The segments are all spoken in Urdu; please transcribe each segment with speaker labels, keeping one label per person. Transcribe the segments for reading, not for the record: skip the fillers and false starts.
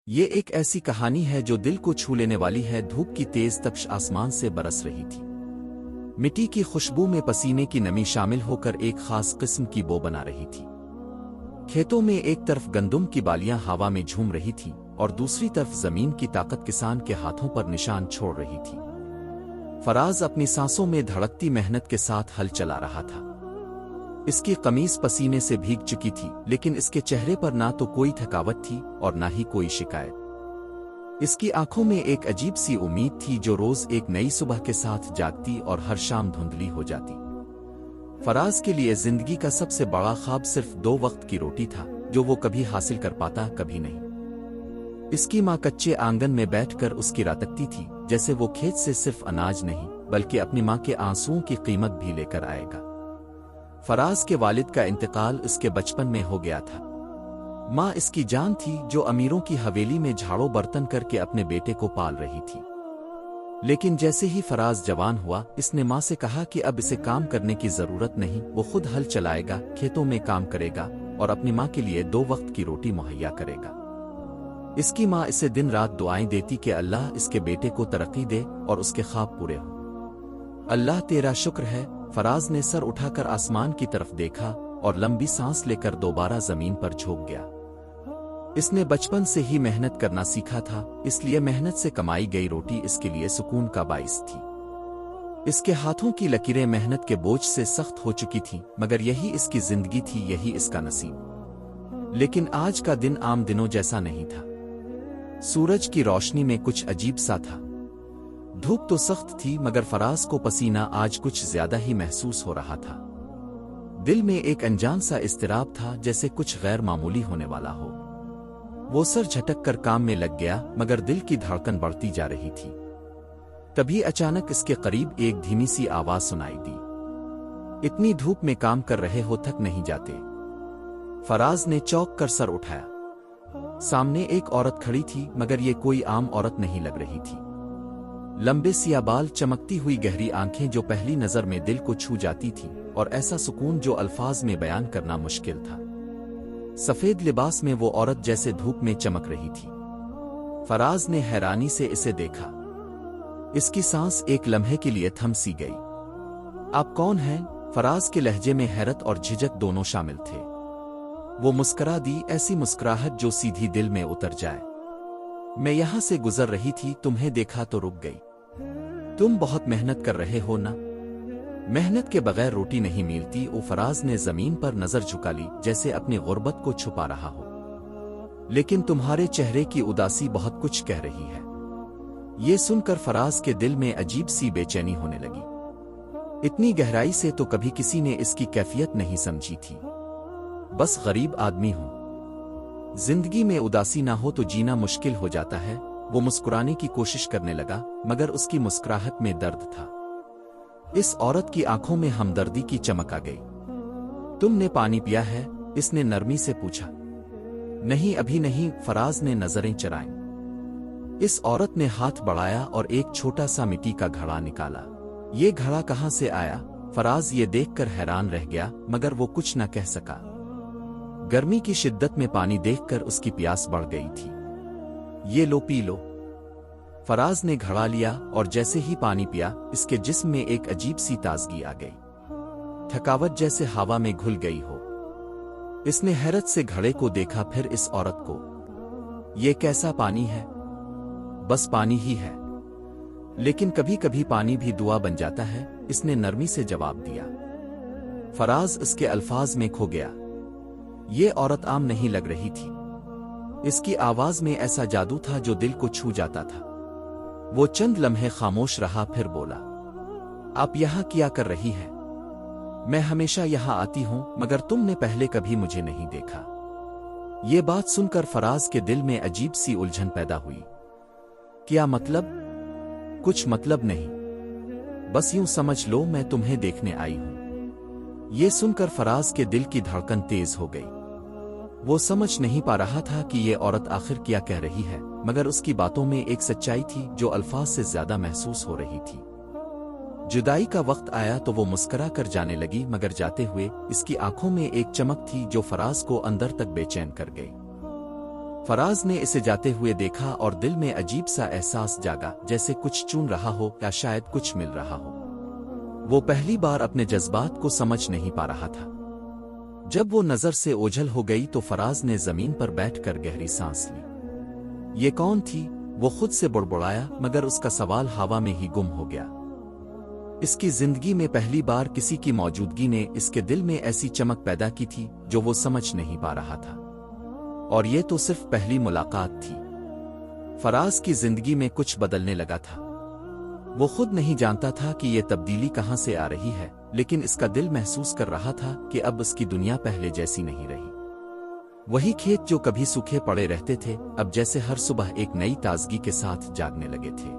Speaker 1: یہ ایک ایسی کہانی ہے جو دل کو چھو لینے والی ہے۔ دھوپ کی تیز تپش آسمان سے برس رہی تھی۔ مٹی کی خوشبو میں پسینے کی نمی شامل ہو کر ایک خاص قسم کی بو بنا رہی تھی۔ کھیتوں میں ایک طرف گندم کی بالیاں ہوا میں جھوم رہی تھیں اور دوسری طرف زمین کی طاقت کسان کے ہاتھوں پر نشان چھوڑ رہی تھی۔ فراز اپنی سانسوں میں دھڑکتی محنت کے ساتھ ہل چلا رہا تھا۔ اس کی قمیص پسینے سے بھیگ چکی تھی، لیکن اس کے چہرے پر نہ تو کوئی تھکاوٹ تھی اور نہ ہی کوئی شکایت۔ اس کی آنکھوں میں ایک عجیب سی امید تھی جو روز ایک نئی صبح کے ساتھ جاگتی اور ہر شام دھندلی ہو جاتی۔ فراز کے لیے زندگی کا سب سے بڑا خواب صرف 2 وقت کی روٹی تھا، جو وہ کبھی حاصل کر پاتا کبھی نہیں۔ اس کی ماں کچے آنگن میں بیٹھ کر اس کی راتکتی تھی، جیسے وہ کھیت سے صرف اناج نہیں بلکہ اپنی ماں کے آنسوؤں کی قیمت بھی لے کر آئے گا۔ فراز کے والد کا انتقال اس کے بچپن میں ہو گیا تھا۔ ماں اس کی جان تھی جو امیروں کی حویلی میں جھاڑو برتن کر کے اپنے بیٹے کو پال رہی تھی۔ لیکن جیسے ہی فراز جوان ہوا، اس نے ماں سے کہا کہ اب اسے کام کرنے کی ضرورت نہیں، وہ خود ہل چلائے گا، کھیتوں میں کام کرے گا اور اپنی ماں کے لیے 2 وقت کی روٹی مہیا کرے گا۔ اس کی ماں اسے دن رات دعائیں دیتی کہ اللہ اس کے بیٹے کو ترقی دے اور اس کے خواب پورے ہوں۔ اللہ تیرا شکر ہے۔ فراز نے سر اٹھا کر آسمان کی طرف دیکھا اور لمبی سانس لے کر دوبارہ زمین پر جھک گیا۔ اس نے بچپن سے ہی محنت کرنا سیکھا تھا، اس لیے محنت سے کمائی گئی روٹی اس کے لیے سکون کا باعث تھی۔ اس کے ہاتھوں کی لکیریں محنت کے بوجھ سے سخت ہو چکی تھیں، مگر یہی اس کی زندگی تھی، یہی اس کا نصیب۔ لیکن آج کا دن عام دنوں جیسا نہیں تھا۔ سورج کی روشنی میں کچھ عجیب سا تھا۔ دھوپ تو سخت تھی، مگر فراز کو پسینہ آج کچھ زیادہ ہی محسوس ہو رہا تھا۔ دل میں ایک انجان سا اضطراب تھا، جیسے کچھ غیر معمولی ہونے والا ہو۔ وہ سر جھٹک کر کام میں لگ گیا، مگر دل کی دھڑکن بڑھتی جا رہی تھی۔ تبھی اچانک اس کے قریب ایک دھیمی سی آواز سنائی دی۔ اتنی دھوپ میں کام کر رہے ہو، تھک نہیں جاتے؟ فراز نے چونک کر سر اٹھایا۔ سامنے ایک عورت کھڑی تھی، مگر یہ کوئی عام عورت نہیں لگ رہی تھی۔ لمبے سیاہ بال، چمکتی ہوئی گہری آنکھیں جو پہلی نظر میں دل کو چھو جاتی تھیں، اور ایسا سکون جو الفاظ میں بیان کرنا مشکل تھا۔ سفید لباس میں وہ عورت جیسے دھوپ میں چمک رہی تھی۔ فراز نے حیرانی سے اسے دیکھا۔ اس کی سانس ایک لمحے کے لیے تھم سی گئی۔ آپ کون ہیں؟ فراز کے لہجے میں حیرت اور جھجک دونوں شامل تھے۔ وہ مسکرا دی، ایسی مسکراہٹ جو سیدھی دل میں اتر جائے۔ میں یہاں سے گزر رہی تھی، تمہیں دیکھا تو رک گئی۔ تم بہت محنت کر رہے ہو نا؟ محنت کے بغیر روٹی نہیں ملتی۔ فراز نے زمین پر نظر جھکا لی، جیسے اپنی غربت کو چھپا رہا ہو۔ لیکن تمہارے چہرے کی اداسی بہت کچھ کہہ رہی ہے۔ یہ سن کر فراز کے دل میں عجیب سی بے چینی ہونے لگی۔ اتنی گہرائی سے تو کبھی کسی نے اس کی کیفیت نہیں سمجھی تھی۔ بس غریب آدمی ہوں۔ زندگی میں اداسی نہ ہو تو جینا مشکل ہو جاتا ہے۔ وہ مسکرانے کی کوشش کرنے لگا، مگر اس کی مسکراہٹ میں درد تھا۔ اس عورت کی آنکھوں میں ہمدردی کی چمک آ گئی۔ تم نے پانی پیا ہے؟ اس نے نرمی سے پوچھا۔ نہیں، ابھی نہیں، فراز نے نظریں چرائیں۔ اس عورت نے ہاتھ بڑھایا اور ایک چھوٹا سا مٹی کا گھڑا نکالا۔ یہ گھڑا کہاں سے آیا؟ فراز یہ دیکھ کر حیران رہ گیا، مگر وہ کچھ نہ کہہ سکا۔ گرمی کی شدت میں پانی دیکھ کر اس کی پیاس بڑھ گئی تھی۔ یہ لو، پی لو۔ فراز نے گھڑا لیا اور جیسے ہی پانی پیا، اس کے جسم میں ایک عجیب سی تازگی آ گئی۔ تھکاوٹ جیسے ہوا میں گھل گئی ہو۔ اس نے حیرت سے گھڑے کو دیکھا، پھر اس عورت کو۔ یہ کیسا پانی ہے؟ بس پانی ہی ہے۔ لیکن کبھی کبھی پانی بھی دعا بن جاتا ہے، اس نے نرمی سے جواب دیا۔ فراز اس کے الفاظ میں کھو گیا۔ یہ عورت عام نہیں لگ رہی تھی۔ اس کی آواز میں ایسا جادو تھا جو دل کو چھو جاتا تھا۔ وہ چند لمحے خاموش رہا، پھر بولا، آپ یہاں کیا کر رہی ہیں؟ میں ہمیشہ یہاں آتی ہوں، مگر تم نے پہلے کبھی مجھے نہیں دیکھا۔ یہ بات سن کر فراز کے دل میں عجیب سی الجھن پیدا ہوئی۔ کیا مطلب؟ کچھ مطلب نہیں، بس یوں سمجھ لو میں تمہیں دیکھنے آئی ہوں۔ یہ سن کر فراز کے دل کی دھڑکن تیز ہو گئی۔ وہ سمجھ نہیں پا رہا تھا کہ یہ عورت آخر کیا کہہ رہی ہے، مگر اس کی باتوں میں ایک سچائی تھی جو الفاظ سے زیادہ محسوس ہو رہی تھی۔ جدائی کا وقت آیا تو وہ مسکرا کر جانے لگی، مگر جاتے ہوئے اس کی آنکھوں میں ایک چمک تھی جو فراز کو اندر تک بے چین کر گئی۔ فراز نے اسے جاتے ہوئے دیکھا اور دل میں عجیب سا احساس جاگا، جیسے کچھ چون رہا ہو یا شاید کچھ مل رہا ہو۔ وہ پہلی بار اپنے جذبات کو سمجھ نہیں پا رہا تھا۔ جب وہ نظر سے اوجھل ہو گئی تو فراز نے زمین پر بیٹھ کر گہری سانس لی۔ یہ کون تھی؟ وہ خود سے بڑبڑایا، مگر اس کا سوال ہوا میں ہی گم ہو گیا۔ اس کی زندگی میں پہلی بار کسی کی موجودگی نے اس کے دل میں ایسی چمک پیدا کی تھی جو وہ سمجھ نہیں پا رہا تھا، اور یہ تو صرف پہلی ملاقات تھی۔ فراز کی زندگی میں کچھ بدلنے لگا تھا۔ وہ خود نہیں جانتا تھا کہ یہ تبدیلی کہاں سے آ رہی ہے، لیکن اس کا دل محسوس کر رہا تھا کہ اب اس کی دنیا پہلے جیسی نہیں رہی۔ وہی کھیت جو کبھی سوکھے پڑے رہتے تھے اب جیسے ہر صبح ایک نئی تازگی کے ساتھ جاگنے لگے تھے۔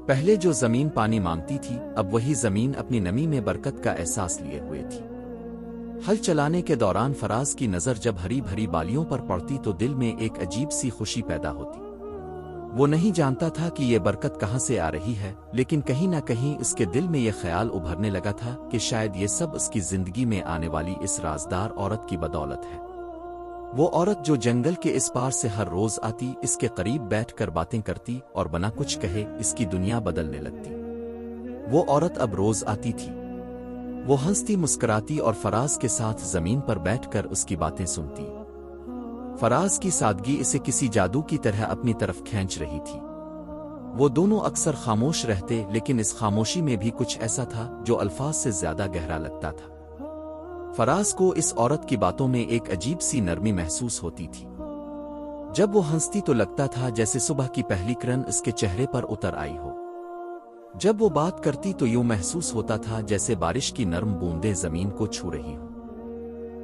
Speaker 1: پہلے جو زمین پانی مانگتی تھی اب وہی زمین اپنی نمی میں برکت کا احساس لیے ہوئے تھی۔ ہل چلانے کے دوران فراز کی نظر جب ہری بھری بالیوں پر پڑتی تو دل میں ایک عجیب سی خوشی پیدا ہوتی۔ وہ نہیں جانتا تھا کہ یہ برکت کہاں سے آ رہی ہے، لیکن کہیں نہ کہیں اس کے دل میں یہ خیال ابھرنے لگا تھا کہ شاید یہ سب اس کی زندگی میں آنے والی اس رازدار عورت کی بدولت ہے۔ وہ عورت جو جنگل کے اس پار سے ہر روز آتی، اس کے قریب بیٹھ کر باتیں کرتی اور بنا کچھ کہے اس کی دنیا بدلنے لگتی۔ وہ عورت اب روز آتی تھی۔ وہ ہنستی مسکراتی اور فراز کے ساتھ زمین پر بیٹھ کر اس کی باتیں سنتی۔ فراز کی سادگی اسے کسی جادو کی طرح اپنی طرف کھینچ رہی تھی۔ وہ دونوں اکثر خاموش رہتے، لیکن اس خاموشی میں بھی کچھ ایسا تھا جو الفاظ سے زیادہ گہرا لگتا تھا۔ فراز کو اس عورت کی باتوں میں ایک عجیب سی نرمی محسوس ہوتی تھی۔ جب وہ ہنستی تو لگتا تھا جیسے صبح کی پہلی کرن اس کے چہرے پر اتر آئی ہو۔ جب وہ بات کرتی تو یوں محسوس ہوتا تھا جیسے بارش کی نرم بوندیں زمین کو چھو رہی ہوں۔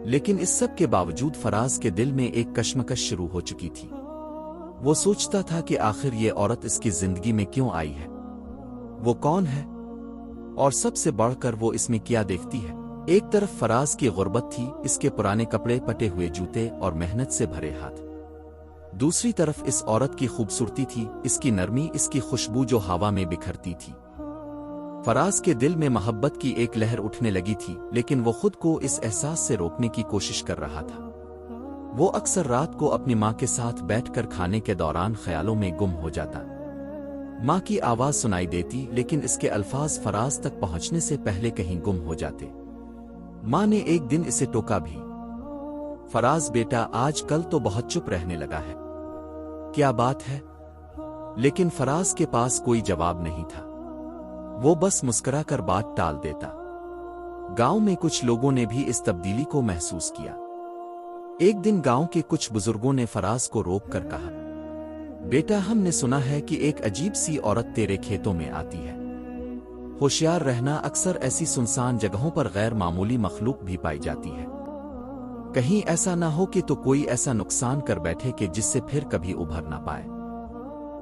Speaker 1: لیکن اس سب کے باوجود فراز کے دل میں ایک کشمکش شروع ہو چکی تھی۔ وہ سوچتا تھا کہ آخر یہ عورت اس کی زندگی میں کیوں آئی ہے؟ وہ کون ہے؟ اور سب سے بڑھ کر وہ اس میں کیا دیکھتی ہے؟ ایک طرف فراز کی غربت تھی، اس کے پرانے کپڑے، پٹے ہوئے جوتے اور محنت سے بھرے ہاتھ۔ دوسری طرف اس عورت کی خوبصورتی تھی، اس کی نرمی، اس کی خوشبو جو ہوا میں بکھرتی تھی۔ فراز کے دل میں محبت کی ایک لہر اٹھنے لگی تھی، لیکن وہ خود کو اس احساس سے روکنے کی کوشش کر رہا تھا۔ وہ اکثر رات کو اپنی ماں کے ساتھ بیٹھ کر کھانے کے دوران خیالوں میں گم ہو جاتا۔ ماں کی آواز سنائی دیتی، لیکن اس کے الفاظ فراز تک پہنچنے سے پہلے کہیں گم ہو جاتے۔ ماں نے ایک دن اسے ٹوکا بھی، فراز بیٹا آج کل تو بہت چپ رہنے لگا ہے، کیا بات ہے؟ لیکن فراز کے پاس کوئی جواب نہیں تھا۔ وہ بس مسکرا کر بات ٹال دیتا۔ گاؤں میں کچھ لوگوں نے بھی اس تبدیلی کو محسوس کیا۔ ایک دن گاؤں کے کچھ بزرگوں نے فراز کو روک کر کہا، بیٹا ہم نے سنا ہے کہ ایک عجیب سی عورت تیرے کھیتوں میں آتی ہے۔ ہوشیار رہنا، اکثر ایسی سنسان جگہوں پر غیر معمولی مخلوق بھی پائی جاتی ہے۔ کہیں ایسا نہ ہو کہ تو کوئی ایسا نقصان کر بیٹھے کہ جس سے پھر کبھی ابھر نہ پائے۔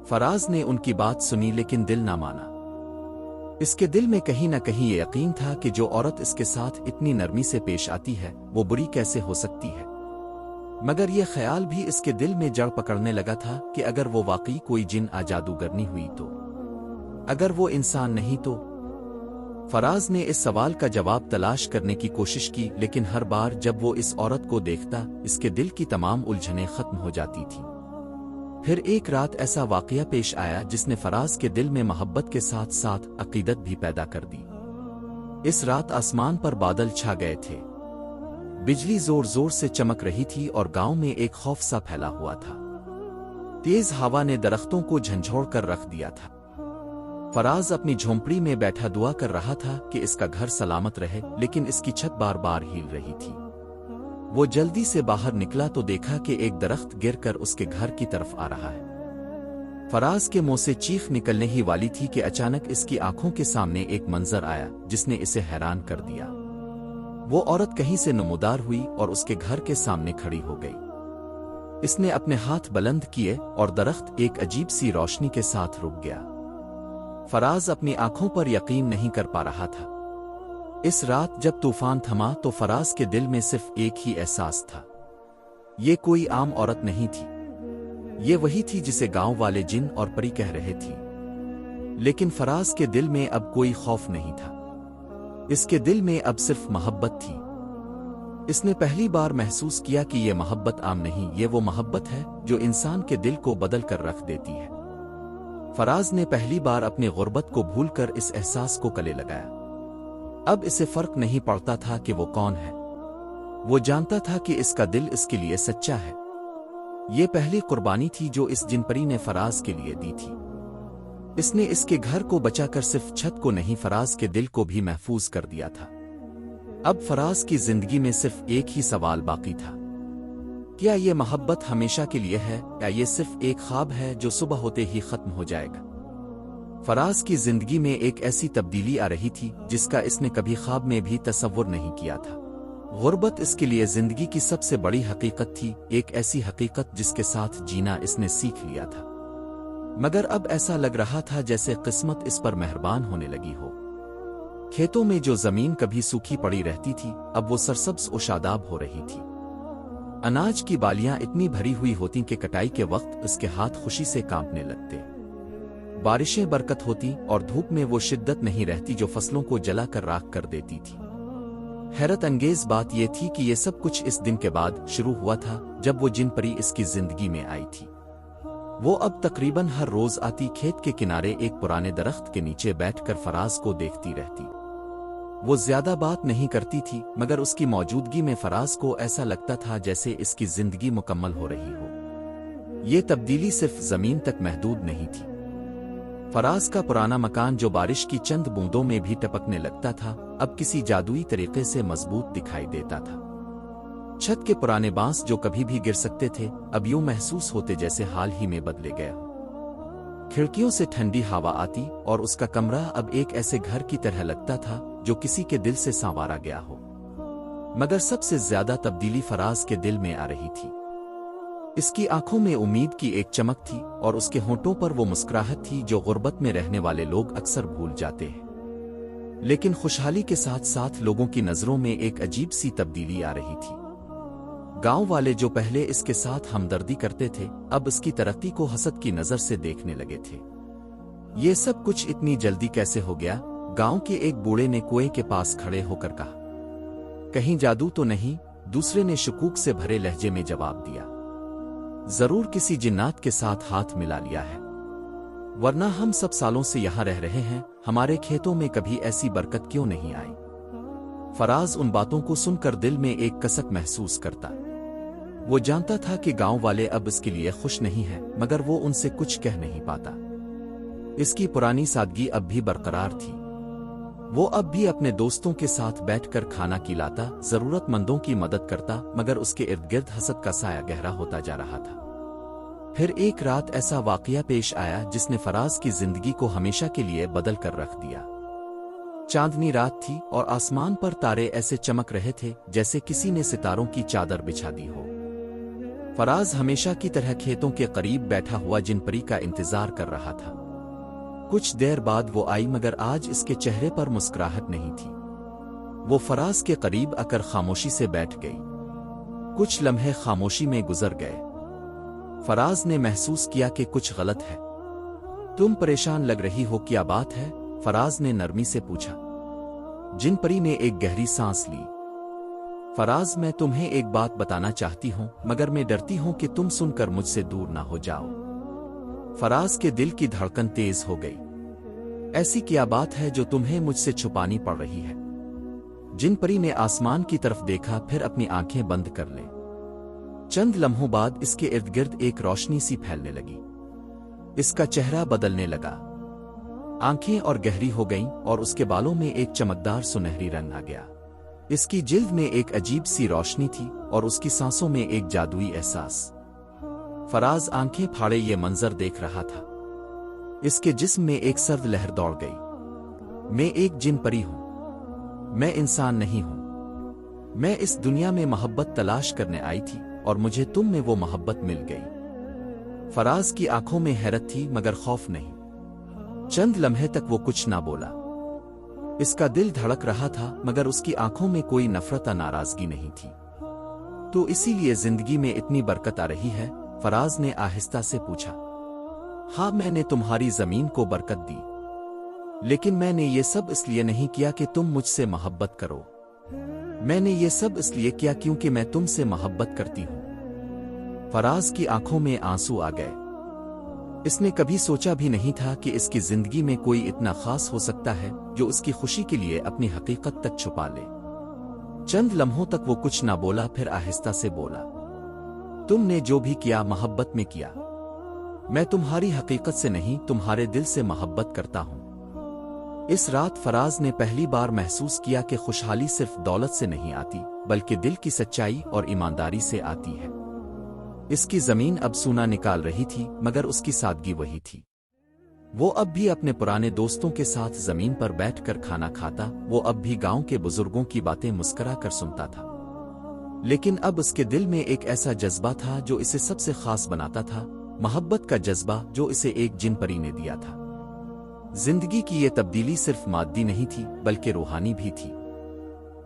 Speaker 1: فراز نے ان کی بات سنی لیکن دل نہ مانا۔ اس کے دل میں کہیں نہ کہیں یہ یقین تھا کہ جو عورت اس کے ساتھ اتنی نرمی سے پیش آتی ہے وہ بری کیسے ہو سکتی ہے۔ مگر یہ خیال بھی اس کے دل میں جڑ پکڑنے لگا تھا کہ اگر وہ واقعی کوئی جن یا جادوگرنی ہوئی تو؟ اگر وہ انسان نہیں تو؟ فراز نے اس سوال کا جواب تلاش کرنے کی کوشش کی، لیکن ہر بار جب وہ اس عورت کو دیکھتا اس کے دل کی تمام الجھنیں ختم ہو جاتی تھیں۔ پھر ایک رات ایسا واقعہ پیش آیا جس نے فراز کے دل میں محبت کے ساتھ ساتھ عقیدت بھی پیدا کر دی۔ اس رات آسمان پر بادل چھا گئے تھے، بجلی زور زور سے چمک رہی تھی اور گاؤں میں ایک خوف سا پھیلا ہوا تھا۔ تیز ہوا نے درختوں کو جھنجھوڑ کر رکھ دیا تھا۔ فراز اپنی جھونپڑی میں بیٹھا دعا کر رہا تھا کہ اس کا گھر سلامت رہے، لیکن اس کی چھت بار بار ہل رہی تھی۔ وہ جلدی سے باہر نکلا تو دیکھا کہ ایک درخت گر کر اس کے گھر کی طرف آ رہا ہے۔ فراز کے منہ سے چیخ نکلنے ہی والی تھی کہ اچانک اس کی آنکھوں کے سامنے ایک منظر آیا جس نے اسے حیران کر دیا۔ وہ عورت کہیں سے نمودار ہوئی اور اس کے گھر کے سامنے کھڑی ہو گئی۔ اس نے اپنے ہاتھ بلند کیے اور درخت ایک عجیب سی روشنی کے ساتھ رک گیا۔ فراز اپنی آنکھوں پر یقین نہیں کر پا رہا تھا۔ اس رات جب طوفان تھما تو فراز کے دل میں صرف ایک ہی احساس تھا، یہ کوئی عام عورت نہیں تھی، یہ وہی تھی جسے گاؤں والے جن اور پری کہہ رہے تھے۔ لیکن فراز کے دل میں اب کوئی خوف نہیں تھا، اس کے دل میں اب صرف محبت تھی۔ اس نے پہلی بار محسوس کیا کہ یہ محبت عام نہیں، یہ وہ محبت ہے جو انسان کے دل کو بدل کر رکھ دیتی ہے۔ فراز نے پہلی بار اپنی غربت کو بھول کر اس احساس کو گلے لگایا۔ اب اسے فرق نہیں پڑتا تھا کہ وہ کون ہے، وہ جانتا تھا کہ اس کا دل اس کے لیے سچا ہے۔ یہ پہلی قربانی تھی جو اس جن پری نے فراز کے لیے دی تھی۔ اس نے اس کے گھر کو بچا کر صرف چھت کو نہیں، فراز کے دل کو بھی محفوظ کر دیا تھا۔ اب فراز کی زندگی میں صرف ایک ہی سوال باقی تھا، کیا یہ محبت ہمیشہ کے لیے ہے یا یہ صرف ایک خواب ہے جو صبح ہوتے ہی ختم ہو جائے گا؟ فراز کی زندگی میں ایک ایسی تبدیلی آ رہی تھی جس کا اس نے کبھی خواب میں بھی تصور نہیں کیا تھا۔ غربت اس کے لیے زندگی کی سب سے بڑی حقیقت تھی، ایک ایسی حقیقت جس کے ساتھ جینا اس نے سیکھ لیا تھا، مگر اب ایسا لگ رہا تھا جیسے قسمت اس پر مہربان ہونے لگی ہو۔ کھیتوں میں جو زمین کبھی سوکھی پڑی رہتی تھی اب وہ سرسبز و شاداب ہو رہی تھی۔ اناج کی بالیاں اتنی بھری ہوئی ہوتی کہ کٹائی کے وقت اس کے ہاتھ خوشی سے کانپنے لگتے۔ بارشیں برکت ہوتی اور دھوپ میں وہ شدت نہیں رہتی جو فصلوں کو جلا کر راکھ کر دیتی تھی۔ حیرت انگیز بات یہ تھی کہ یہ سب کچھ اس دن کے بعد شروع ہوا تھا جب وہ جن پری اس کی زندگی میں آئی تھی۔ وہ اب تقریباً ہر روز آتی، کھیت کے کنارے ایک پرانے درخت کے نیچے بیٹھ کر فراز کو دیکھتی رہتی۔ وہ زیادہ بات نہیں کرتی تھی مگر اس کی موجودگی میں فراز کو ایسا لگتا تھا جیسے اس کی زندگی مکمل ہو رہی ہو۔ یہ تبدیلی صرف زمین تک محدود نہیں تھی۔ فراز کا پرانا مکان جو بارش کی چند بوندوں میں بھی ٹپکنے لگتا تھا اب کسی جادوئی طریقے سے مضبوط دکھائی دیتا تھا۔ چھت کے پرانے بانس جو کبھی بھی گر سکتے تھے اب یوں محسوس ہوتے جیسے حال ہی میں بدلے گئے ہوں۔ کھڑکیوں سے ٹھنڈی ہوا آتی اور اس کا کمرہ اب ایک ایسے گھر کی طرح لگتا تھا جو کسی کے دل سے سنوارا گیا ہو۔ مگر سب سے زیادہ تبدیلی فراز کے دل میں آ رہی تھی۔ اس کی آنکھوں میں امید کی ایک چمک تھی اور اس کے ہونٹوں پر وہ مسکراہٹ تھی جو غربت میں رہنے والے لوگ اکثر بھول جاتے ہیں۔ لیکن خوشحالی کے ساتھ ساتھ لوگوں کی نظروں میں ایک عجیب سی تبدیلی آ رہی تھی۔ گاؤں والے جو پہلے اس کے ساتھ ہمدردی کرتے تھے اب اس کی ترقی کو حسد کی نظر سے دیکھنے لگے تھے۔ یہ سب کچھ اتنی جلدی کیسے ہو گیا؟ گاؤں کے ایک بوڑھے نے کنویں کے پاس کھڑے ہو کر کہا۔ کہیں جادو تو نہیں؟ دوسرے نے شکوک سے بھرے لہجے میں جواب دیا۔ ضرور کسی جنات کے ساتھ ہاتھ ملا لیا ہے، ورنہ ہم سب سالوں سے یہاں رہ رہے ہیں، ہمارے کھیتوں میں کبھی ایسی برکت کیوں نہیں آئی؟ فراز ان باتوں کو سن کر دل میں ایک کسک محسوس کرتا۔ وہ جانتا تھا کہ گاؤں والے اب اس کے لیے خوش نہیں ہیں مگر وہ ان سے کچھ کہہ نہیں پاتا۔ اس کی پرانی سادگی اب بھی برقرار تھی۔ وہ اب بھی اپنے دوستوں کے ساتھ بیٹھ کر کھانا کھلاتا، ضرورت مندوں کی مدد کرتا، مگر اس کے ارد گرد حسد کا سایہ گہرا ہوتا جا رہا تھا۔ پھر ایک رات ایسا واقعہ پیش آیا جس نے فراز کی زندگی کو ہمیشہ کے لیے بدل کر رکھ دیا۔ چاندنی رات تھی اور آسمان پر تارے ایسے چمک رہے تھے جیسے کسی نے ستاروں کی چادر بچھا دی ہو۔ فراز ہمیشہ کی طرح کھیتوں کے قریب بیٹھا ہوا جن پری کا انتظار کر رہا تھا۔ کچھ دیر بعد وہ آئی مگر آج اس کے چہرے پر مسکراہٹ نہیں تھی۔ وہ فراز کے قریب آ کر خاموشی سے بیٹھ گئی۔ کچھ لمحے خاموشی میں گزر گئے۔ فراز نے محسوس کیا کہ کچھ غلط ہے۔ تم پریشان لگ رہی ہو، کیا بات ہے؟ فراز نے نرمی سے پوچھا۔ جن پری نے ایک گہری سانس لی۔ فراز، میں تمہیں ایک بات بتانا چاہتی ہوں مگر میں ڈرتی ہوں کہ تم سن کر مجھ سے دور نہ ہو جاؤ۔ فراز کے دل کی دھڑکن تیز ہو گئی۔ ایسی کیا بات ہے جو تمہیں مجھ سے چھپانی پڑ رہی ہے؟ جن پری نے آسمان کی طرف دیکھا پھر اپنی آنکھیں بند کر لیں۔ چند لمحوں بعد اس کے ارد گرد ایک روشنی سی پھیلنے لگی۔ اس کا چہرہ بدلنے لگا، آنکھیں اور گہری ہو گئیں اور اس کے بالوں میں ایک چمکدار سنہری رنگ آ گیا۔ اس کی جلد میں ایک عجیب سی روشنی تھی اور اس کی سانسوں میں ایک جادوئی احساس۔ فراز آنکھیں پھاڑے یہ منظر دیکھ رہا تھا۔ اس کے جسم میں ایک سرد لہر دوڑ گئی۔ میں ایک جن پری ہوں، میں انسان نہیں ہوں۔ میں اس دنیا میں محبت تلاش کرنے آئی تھی اور مجھے تم میں وہ محبت مل گئی۔ فراز کی آنکھوں میں حیرت تھی مگر خوف نہیں۔ چند لمحے تک وہ کچھ نہ بولا۔ اس کا دل دھڑک رہا تھا مگر اس کی آنکھوں میں کوئی نفرت یا ناراضگی نہیں تھی۔ تو اسی لیے زندگی میں اتنی برکت آ رہی ہے؟ فراز نے آہستہ سے پوچھا۔ ہاں، میں نے تمہاری زمین کو برکت دی، لیکن میں نے یہ سب اس لیے نہیں کیا کہ تم مجھ سے محبت کرو۔ میں نے یہ سب اس لیے کیا کیونکہ میں تم سے محبت کرتی ہوں۔ فراز کی آنکھوں میں آنسو آ گئے۔ اس نے کبھی سوچا بھی نہیں تھا کہ اس کی زندگی میں کوئی اتنا خاص ہو سکتا ہے جو اس کی خوشی کے لیے اپنی حقیقت تک چھپا لے۔ چند لمحوں تک وہ کچھ نہ بولا، پھر آہستہ سے بولا، تم نے جو بھی کیا محبت میں کیا۔ میں تمہاری حقیقت سے نہیں، تمہارے دل سے محبت کرتا ہوں۔ اس رات فراز نے پہلی بار محسوس کیا کہ خوشحالی صرف دولت سے نہیں آتی بلکہ دل کی سچائی اور ایمانداری سے آتی ہے۔ اس کی زمین اب سونا نکال رہی تھی مگر اس کی سادگی وہی تھی۔ وہ اب بھی اپنے پرانے دوستوں کے ساتھ زمین پر بیٹھ کر کھانا کھاتا، وہ اب بھی گاؤں کے بزرگوں کی باتیں مسکرا کر سنتا تھا۔ لیکن اب اس کے دل میں ایک ایسا جذبہ تھا جو اسے سب سے خاص بناتا تھا، محبت کا جذبہ جو اسے ایک جن پری نے دیا تھا۔ زندگی کی یہ تبدیلی صرف مادی نہیں تھی بلکہ روحانی بھی تھی۔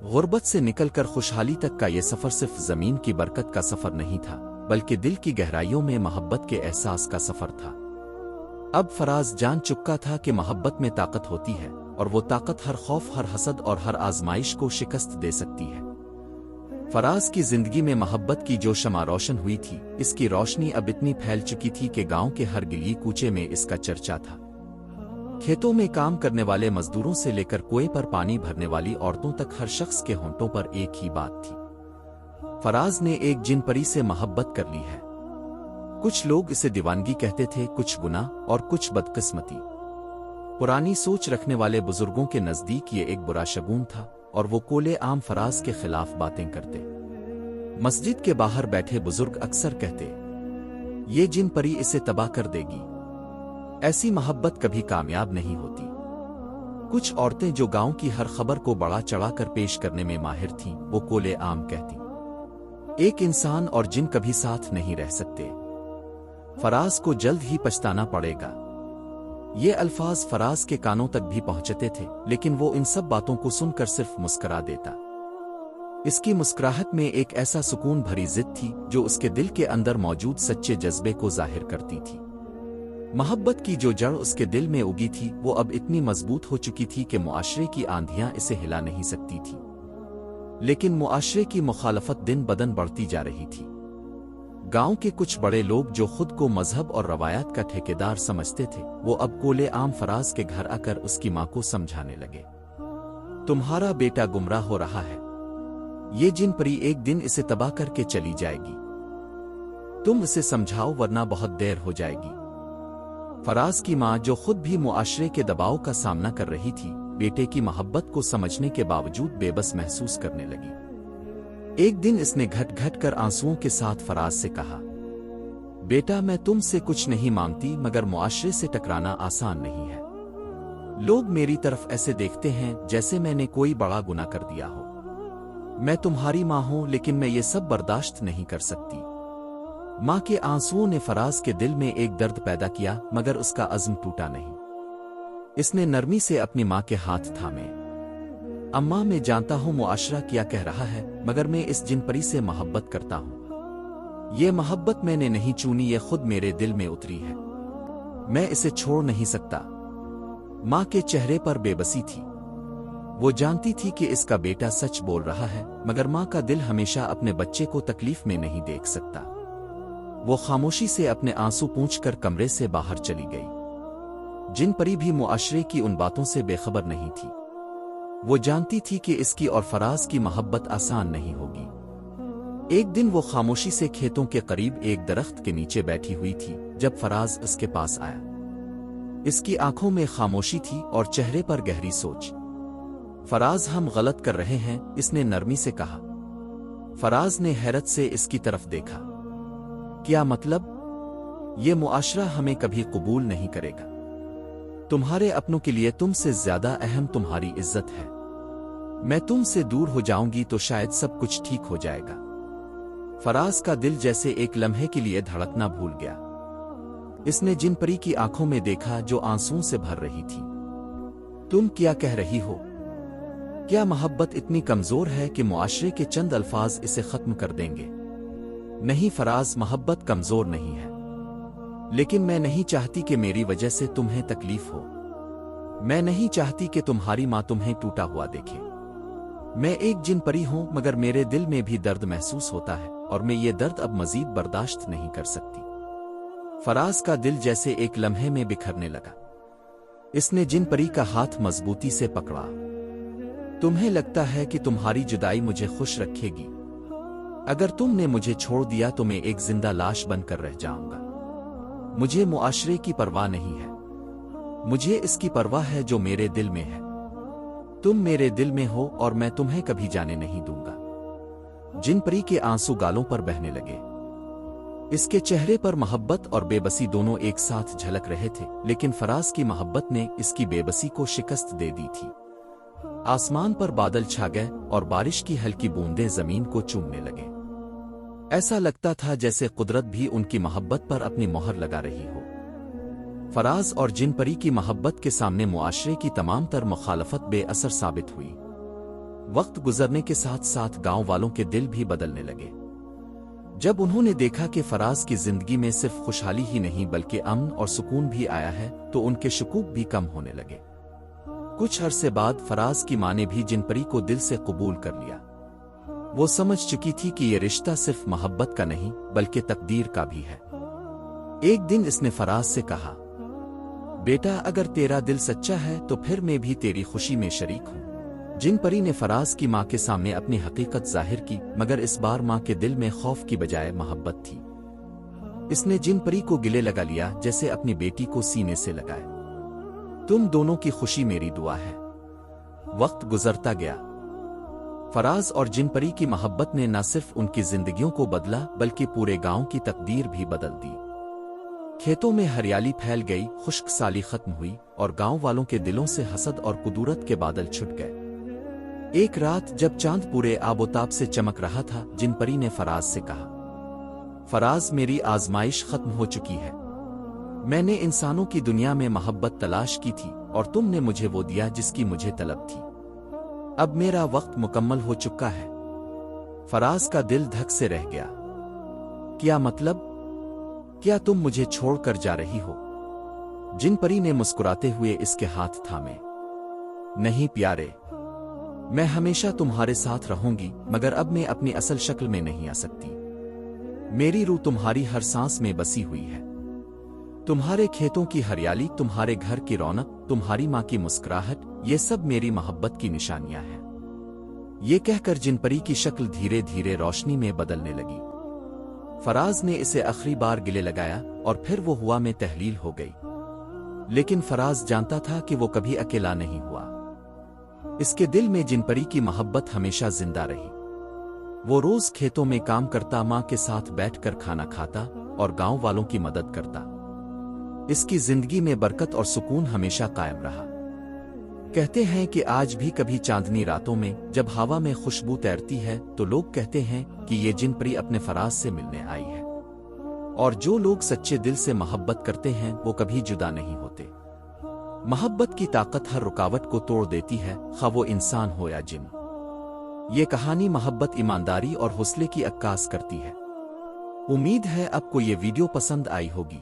Speaker 1: غربت سے نکل کر خوشحالی تک کا یہ سفر صرف زمین کی برکت کا سفر نہیں تھا بلکہ دل کی گہرائیوں میں محبت کے احساس کا سفر تھا۔ اب فراز جان چکا تھا کہ محبت میں طاقت ہوتی ہے، اور وہ طاقت ہر خوف، ہر حسد اور ہر آزمائش کو شکست دے سکتی ہے۔ فراز کی زندگی میں محبت کی جو شمع روشن ہوئی تھی، اس کی روشنی اب اتنی پھیل چکی تھی کہ گاؤں کے ہر گلی کوچے میں اس کا چرچا تھا۔ کھیتوں میں کام کرنے والے مزدوروں سے لے کر کنویں پر پانی بھرنے والی عورتوں تک ہر شخص کے ہونٹوں پر ایک ہی بات تھی، فراز نے ایک جن پری سے محبت کر لی ہے۔ کچھ لوگ اسے دیوانگی کہتے تھے، کچھ گناہ اور کچھ بدقسمتی۔ پرانی سوچ رکھنے والے بزرگوں کے نزدیک یہ ایک برا شگون تھا، اور وہ کولے عام فراز کے خلاف باتیں کرتے۔ مسجد کے باہر بیٹھے بزرگ اکثر کہتے، یہ جن پری اسے تباہ کر دے گی، ایسی محبت کبھی کامیاب نہیں ہوتی۔ کچھ عورتیں جو گاؤں کی ہر خبر کو بڑا چڑھا کر پیش کرنے میں ماہر تھیں، وہ کولے عام کہتی، ایک انسان اور جن کبھی ساتھ نہیں رہ سکتے، فراز کو جلد ہی پچھتانا پڑے گا۔ یہ الفاظ فراز کے کانوں تک بھی پہنچتے تھے، لیکن وہ ان سب باتوں کو سن کر صرف مسکرا دیتا۔ اس کی مسکراہٹ میں ایک ایسا سکون بھری ضد تھی جو اس کے دل کے اندر موجود سچے جذبے کو ظاہر کرتی تھی۔ محبت کی جو جڑ اس کے دل میں اگی تھی، وہ اب اتنی مضبوط ہو چکی تھی کہ معاشرے کی آندھیاں اسے ہلا نہیں سکتی تھی۔ لیکن معاشرے کی مخالفت دن بدن بڑھتی جا رہی تھی۔ گاؤں کے کچھ بڑے لوگ جو خود کو مذہب اور روایات کا ٹھیکیدار سمجھتے تھے، وہ اب کولے عام فراز کے گھر آ کر اس کی ماں کو سمجھانے لگے، تمہارا بیٹا گمراہ ہو رہا ہے، یہ جن پری ایک دن اسے تباہ کر کے چلی جائے گی، تم اسے سمجھاؤ ورنہ بہت دیر ہو جائے گی۔ فراز کی ماں، جو خود بھی معاشرے کے دباؤ کا سامنا کر رہی تھی، بیٹے کی محبت کو سمجھنے کے باوجود بے بس محسوس کرنے لگی۔ ایک دن اس نے گھٹ گھٹ کر آنسوؤں کے ساتھ فراز سے کہا، بیٹا میں تم سے کچھ نہیں مانگتی، مگر معاشرے سے ٹکرانا آسان نہیں ہے۔ لوگ میری طرف ایسے دیکھتے ہیں جیسے میں نے کوئی بڑا گناہ کر دیا ہو۔ میں تمہاری ماں ہوں، لیکن میں یہ سب برداشت نہیں کر سکتی۔ ماں کے آنسوؤں نے فراز کے دل میں ایک درد پیدا کیا، مگر اس کا عزم ٹوٹا نہیں۔ اس نے نرمی سے اپنی ماں کے ہاتھ تھامے۔ اماں، میں جانتا ہوں معاشرہ کیا کہہ رہا ہے، مگر میں اس جن پری سے محبت کرتا ہوں۔ یہ محبت میں نے نہیں چنی، یہ خود میرے دل میں اتری ہے۔ میں اسے چھوڑ نہیں سکتا۔ ماں کے چہرے پر بے بسی تھی۔ وہ جانتی تھی کہ اس کا بیٹا سچ بول رہا ہے، مگر ماں کا دل ہمیشہ اپنے بچے کو تکلیف میں نہیں دیکھ سکتا۔ وہ خاموشی سے اپنے آنسو پونچھ کر کمرے سے باہر چلی گئی۔ جن پری بھی معاشرے کی ان باتوں سے بے خبر نہیں تھی۔ وہ جانتی تھی کہ اس کی اور فراز کی محبت آسان نہیں ہوگی۔ ایک دن وہ خاموشی سے کھیتوں کے قریب ایک درخت کے نیچے بیٹھی ہوئی تھی جب فراز اس کے پاس آیا۔ اس کی آنکھوں میں خاموشی تھی اور چہرے پر گہری سوچ۔ فراز، ہم غلط کر رہے ہیں، اس نے نرمی سے کہا۔ فراز نے حیرت سے اس کی طرف دیکھا۔ کیا مطلب؟ یہ معاشرہ ہمیں کبھی قبول نہیں کرے گا۔ تمہارے اپنوں کے لیے تم سے زیادہ اہم تمہاری عزت ہے۔ میں تم سے دور ہو جاؤں گی تو شاید سب کچھ ٹھیک ہو جائے گا۔ فراز کا دل جیسے ایک لمحے کے لیے دھڑکنا بھول گیا۔ اس نے جن پری کی آنکھوں میں دیکھا جو آنسوؤں سے بھر رہی تھی۔ تم کیا کہہ رہی ہو؟ کیا محبت اتنی کمزور ہے کہ معاشرے کے چند الفاظ اسے ختم کر دیں گے؟ نہیں فراز، محبت کمزور نہیں ہے، لیکن میں نہیں چاہتی کہ میری وجہ سے تمہیں تکلیف ہو۔ میں نہیں چاہتی کہ تمہاری ماں تمہیں ٹوٹا ہوا دیکھے۔ میں ایک جن پری ہوں مگر میرے دل میں بھی درد محسوس ہوتا ہے اور میں یہ درد اب مزید برداشت نہیں کر سکتی۔ فراز کا دل جیسے ایک لمحے میں بکھرنے لگا۔ اس نے جن پری کا ہاتھ مضبوطی سے پکڑا۔ تمہیں لگتا ہے کہ تمہاری جدائی مجھے خوش رکھے گی؟ اگر تم نے مجھے چھوڑ دیا تو میں ایک زندہ لاش بن کر رہ جاؤں گا۔ مجھے معاشرے کی پرواہ نہیں ہے، مجھے اس کی پرواہ ہے جو میرے دل میں ہے۔ تم میرے دل میں ہو اور میں تمہیں کبھی جانے نہیں دوں گا۔ جن پری کے آنسو گالوں پر بہنے لگے۔ اس کے چہرے پر محبت اور بے بسی دونوں ایک ساتھ جھلک رہے تھے، لیکن فراز کی محبت نے اس کی بے بسی کو شکست دے دی تھی۔ آسمان پر بادل چھا گئے اور بارش کی ہلکی بوندیں زمین کو چومنے لگے۔ ایسا لگتا تھا جیسے قدرت بھی ان کی محبت پر اپنی مہر لگا رہی ہو۔ فراز اور جن پری کی محبت کے سامنے معاشرے کی تمام تر مخالفت بے اثر ثابت ہوئی۔ وقت گزرنے کے ساتھ ساتھ گاؤں والوں کے دل بھی بدلنے لگے۔ جب انہوں نے دیکھا کہ فراز کی زندگی میں صرف خوشحالی ہی نہیں بلکہ امن اور سکون بھی آیا ہے تو ان کے شکوک بھی کم ہونے لگے۔ کچھ عرصے بعد فراز کی ماں نے بھی جن پری کو دل سے قبول کر لیا۔ وہ سمجھ چکی تھی کہ یہ رشتہ صرف محبت کا نہیں بلکہ تقدیر کا بھی ہے۔ ایک دن اس نے فراز سے کہا، بیٹا اگر تیرا دل سچا ہے تو پھر میں بھی تیری خوشی میں شریک ہوں۔ جن پری نے فراز کی ماں کے سامنے اپنی حقیقت ظاہر کی، مگر اس بار ماں کے دل میں خوف کی بجائے محبت تھی۔ اس نے جن پری کو گلے لگا لیا جیسے اپنی بیٹی کو سینے سے لگائے۔ تم دونوں کی خوشی میری دعا ہے۔ وقت گزرتا گیا۔ فراز اور جن پری کی محبت نے نہ صرف ان کی زندگیوں کو بدلا بلکہ پورے گاؤں کی تقدیر بھی بدل دی۔ کھیتوں میں ہریالی پھیل گئی، خشک سالی ختم ہوئی اور گاؤں والوں کے دلوں سے حسد اور کدورت کے بادل چھٹ گئے۔ ایک رات جب چاند پورے آب و تاب سے چمک رہا تھا، جن پری نے فراز سے کہا، فراز میری آزمائش ختم ہو چکی ہے۔ میں نے انسانوں کی دنیا میں محبت تلاش کی تھی اور تم نے مجھے وہ دیا جس کی مجھے طلب تھی۔ اب میرا وقت مکمل ہو چکا ہے۔ فراز کا دل دھک سے رہ گیا۔ کیا مطلب؟ کیا تم مجھے چھوڑ کر جا رہی ہو؟ جن پری نے مسکراتے ہوئے اس کے ہاتھ تھامے۔ نہیں پیارے، میں ہمیشہ تمہارے ساتھ رہوں گی، مگر اب میں اپنی اصل شکل میں نہیں آ سکتی۔ میری روح تمہاری ہر سانس میں بسی ہوئی ہے۔ تمہارے کھیتوں کی ہریالی، تمہارے گھر کی رونق، تمہاری ماں کی مسکراہٹ، یہ سب میری محبت کی نشانیاں ہیں۔ یہ کہہ کر جن پری کی شکل دھیرے دھیرے روشنی میں بدلنے لگی۔ فراز نے اسے آخری بار گلے لگایا اور پھر وہ ہوا میں تحلیل ہو گئی۔ لیکن فراز جانتا تھا کہ وہ کبھی اکیلا نہیں ہوا۔ اس کے دل میں جن پری کی محبت ہمیشہ زندہ رہی۔ وہ روز کھیتوں میں کام کرتا، ماں کے ساتھ بیٹھ کر کھانا کھاتا اور گاؤں والوں کی مدد کرتا۔ اس کی زندگی میں برکت اور سکون ہمیشہ قائم رہا۔ کہتے ہیں کہ آج بھی کبھی چاندنی راتوں میں جب ہوا میں خوشبو تیرتی ہے تو لوگ کہتے ہیں کہ یہ جن پری اپنے فراز سے ملنے آئی ہے۔ اور جو لوگ سچے دل سے محبت کرتے ہیں وہ کبھی جدا نہیں ہوتے۔ محبت کی طاقت ہر رکاوٹ کو توڑ دیتی ہے، خواہ وہ انسان ہو یا جن۔ یہ کہانی محبت، ایمانداری اور حوصلے کی عکاس کرتی ہے۔ امید ہے آپ کو یہ ویڈیو پسند آئی ہوگی۔